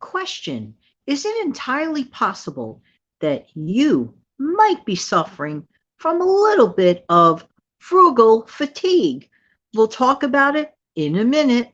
Question: is it entirely possible that you might be suffering from a little bit of frugal fatigue? We'll talk about it in a minute.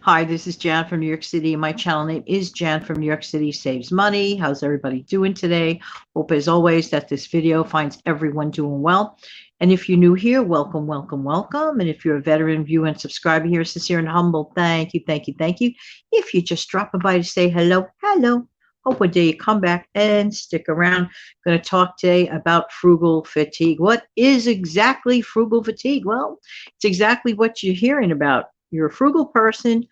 Hi, this is Jan from New York City. My channel name is Jan from New York City Saves Money. How's everybody doing today? Hope as always that this video finds everyone doing well. And if you're new here, welcome, welcome, welcome. And if you're a veteran viewer and subscriber here, sincere and humble, thank you, thank you, thank you. If you're just dropping by to say hello, hello. Hope one day you come back and stick around. I'm going to talk today about frugal fatigue. What is exactly frugal fatigue? Well, it's exactly what you're hearing about. You're a frugal person,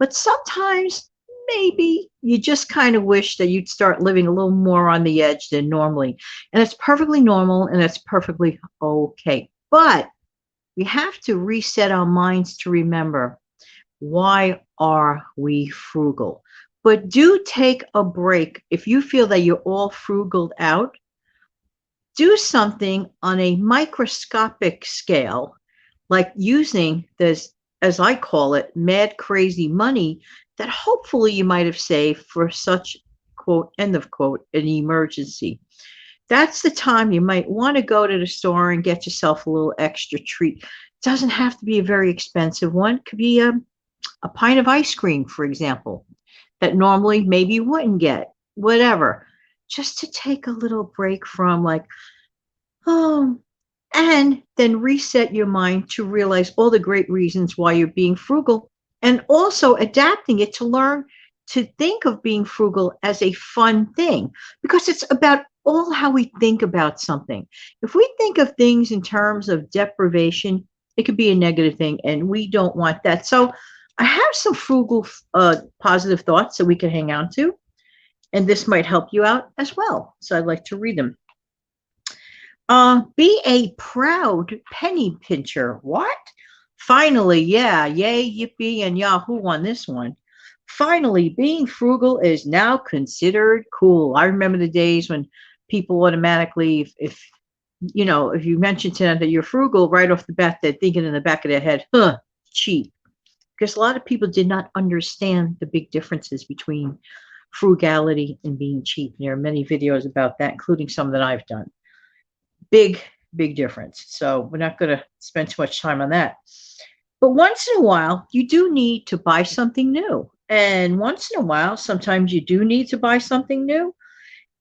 but sometimes maybe you just kind of wish that you'd start living a little more on the edge than normally. And it's perfectly normal and it's perfectly okay. But we have to reset our minds to remember, why are we frugal? But do take a break. If you feel that you're all frugaled out, do something on a microscopic scale, like using this, as I call it, mad crazy money that hopefully you might have saved for such, quote, end of quote, an emergency. That's the time you might want to go to the store and get yourself a little extra treat. It doesn't have to be a very expensive one. It could be a pint of ice cream, for example, that normally maybe you wouldn't get, whatever. Just to take a little break from, like, oh, and then reset your mind to realize all the great reasons why you're being frugal, and also adapting it to learn to think of being frugal as a fun thing, because it's about all how we think about something. If we think of things in terms of deprivation, it could be a negative thing, and we don't want that. So I have some frugal positive thoughts that we can hang on to, and this might help you out as well. So I'd like to read them. Be a proud penny pincher. What? Finally, yeah, yay, yippee, and Yahoo on this one. Finally, being frugal is now considered cool. I remember the days when people automatically, if if you mention to them that you're frugal, right off the bat, they're thinking in the back of their head, huh, cheap. Because a lot of people did not understand the big differences between frugality and being cheap. There are many videos about that, including some that I've done. Big difference. So we're not going to spend too much time on that. But once in a while, you do need to buy something new. And once in a while, sometimes you do need to buy something new.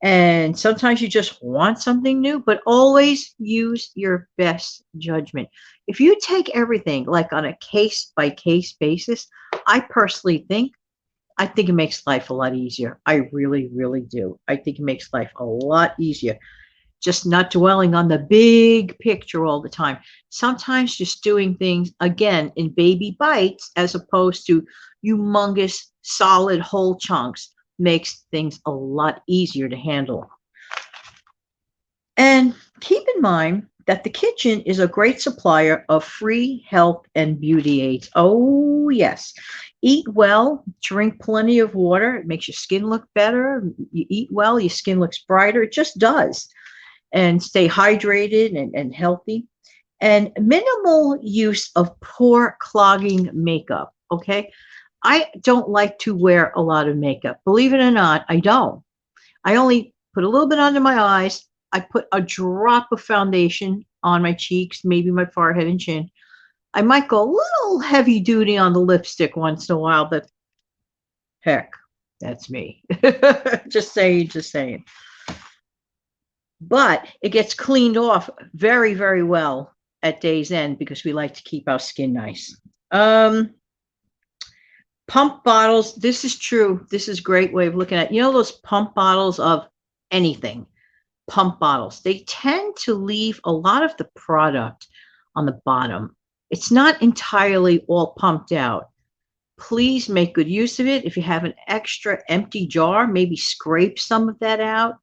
And sometimes you just want something new, but always use your best judgment. If you take everything like on a case by case basis, I personally think, I think it makes life a lot easier. I really, really do. I think it makes life a lot easier. Just not dwelling on the big picture all the time. Sometimes just doing things, again, in baby bites, as opposed to humongous, solid, whole chunks, makes things a lot easier to handle. And keep in mind that the kitchen is a great supplier of free health and beauty aids. Oh, yes. Eat well, drink plenty of water. It makes your skin look better. You eat well, your skin looks brighter. It just does. And stay hydrated and healthy. And minimal use of pore clogging makeup, okay? I don't like to wear a lot of makeup. Believe it or not, I don't. I only put a little bit under my eyes. I put a drop of foundation on my cheeks, maybe my forehead and chin. I might go a little heavy duty on the lipstick once in a while, but heck, that's me. Just saying, just saying. But it gets cleaned off very, very well at day's end because we like to keep our skin nice. Pump bottles. This is true. This is a great way of looking at it. You know those pump bottles of anything? Pump bottles. They tend to leave a lot of the product on the bottom. It's not entirely all pumped out. Please make good use of it. If you have an extra empty jar, maybe scrape some of that out,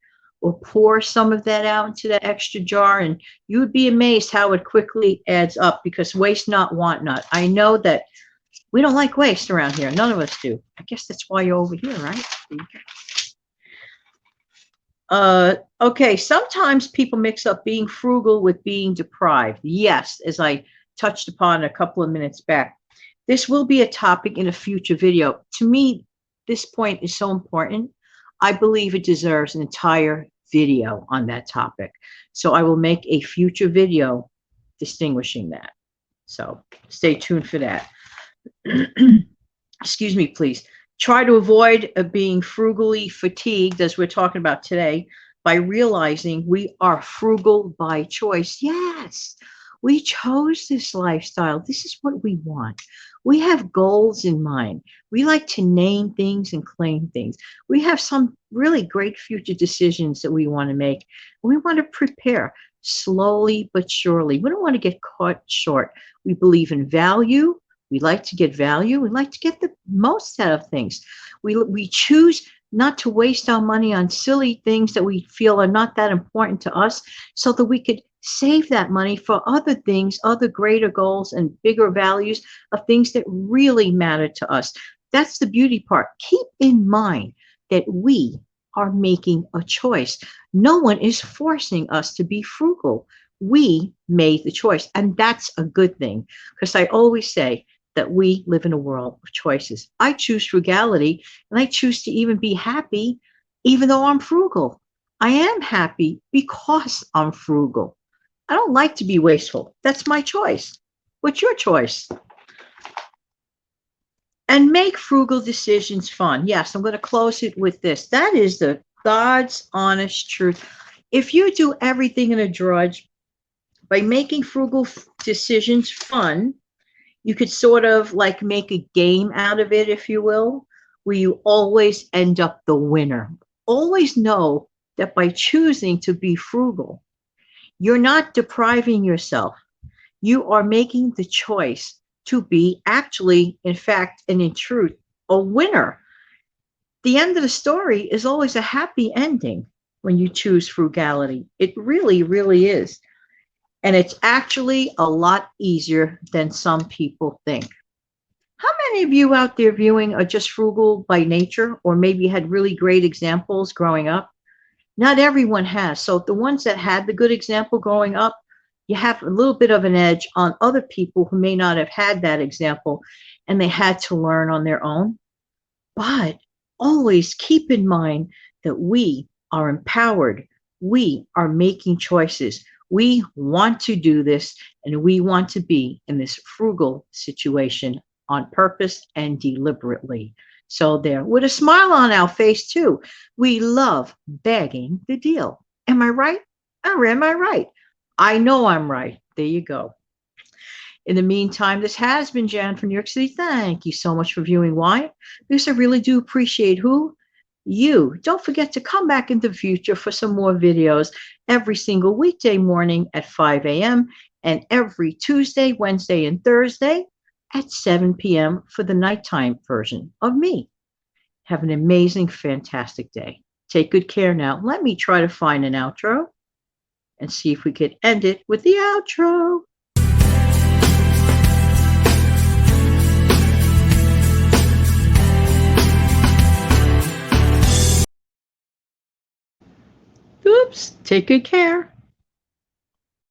or pour some of that out into that extra jar, and you would be amazed how it quickly adds up, because waste not, want not. I know that we don't like waste around here. None of us do. I guess that's why you're over here, right? Okay, sometimes people mix up being frugal with being deprived. Yes, as I touched upon a couple of minutes back. This will be a topic in a future video. To me, this point is so important. I believe it deserves an entire video on that topic. So I will make a future video distinguishing that. So stay tuned for that. Excuse me, please. Try to avoid being frugally fatigued, as we're talking about today, by realizing we are frugal by choice. Yes, we chose this lifestyle. This is what we want. We have goals in mind. We like to name things and claim things. We have some really great future decisions that we want to make. We want to prepare slowly but surely. We don't want to get caught short. We believe in value. We like to get value. We like to get the most out of things. We choose not to waste our money on silly things that we feel are not that important to us, so that we could save that money for other things, other greater goals and bigger values of things that really matter to us. That's the beauty part. Keep in mind that we are making a choice. No one is forcing us to be frugal. We made the choice, and that's a good thing, because I always say that we live in a world of choices. I choose frugality, and I choose to even be happy even though I'm frugal. I am happy because I'm frugal. I don't like to be wasteful. That's my choice. What's your choice? And make frugal decisions fun. Yes, I'm going to close it with this. That is the God's honest truth. If you do everything in a drudge, by making frugal decisions fun, you could sort of like make a game out of it, if you will, where you always end up the winner. Always know that by choosing to be frugal, you're not depriving yourself. You are making the choice to be actually, in fact, and in truth, a winner. The end of the story is always a happy ending when you choose frugality. It really, really is. And it's actually a lot easier than some people think. How many of you out there viewing are just frugal by nature, or maybe had really great examples growing up? Not everyone has. So the ones that had the good example growing up, you have a little bit of an edge on other people who may not have had that example and they had to learn on their own. But always keep in mind that we are empowered. We are making choices. We want to do this, and we want to be in this frugal situation on purpose and deliberately. So there, with a smile on our face too, we love bagging the deal. Am I right? Or am I right? I know I'm right. There you go. In the meantime, this has been Jan from New York City. Thank you so much for viewing. Why? Because I really do appreciate who? You. Don't forget to come back in the future for some more videos every single weekday morning at 5 a.m. and every Tuesday, Wednesday, and Thursday at 7 p.m. for the nighttime version of me. Have an amazing, fantastic day. Take good care now. Let me try to find an outro and see if we could end it with the outro. Oops, take good care.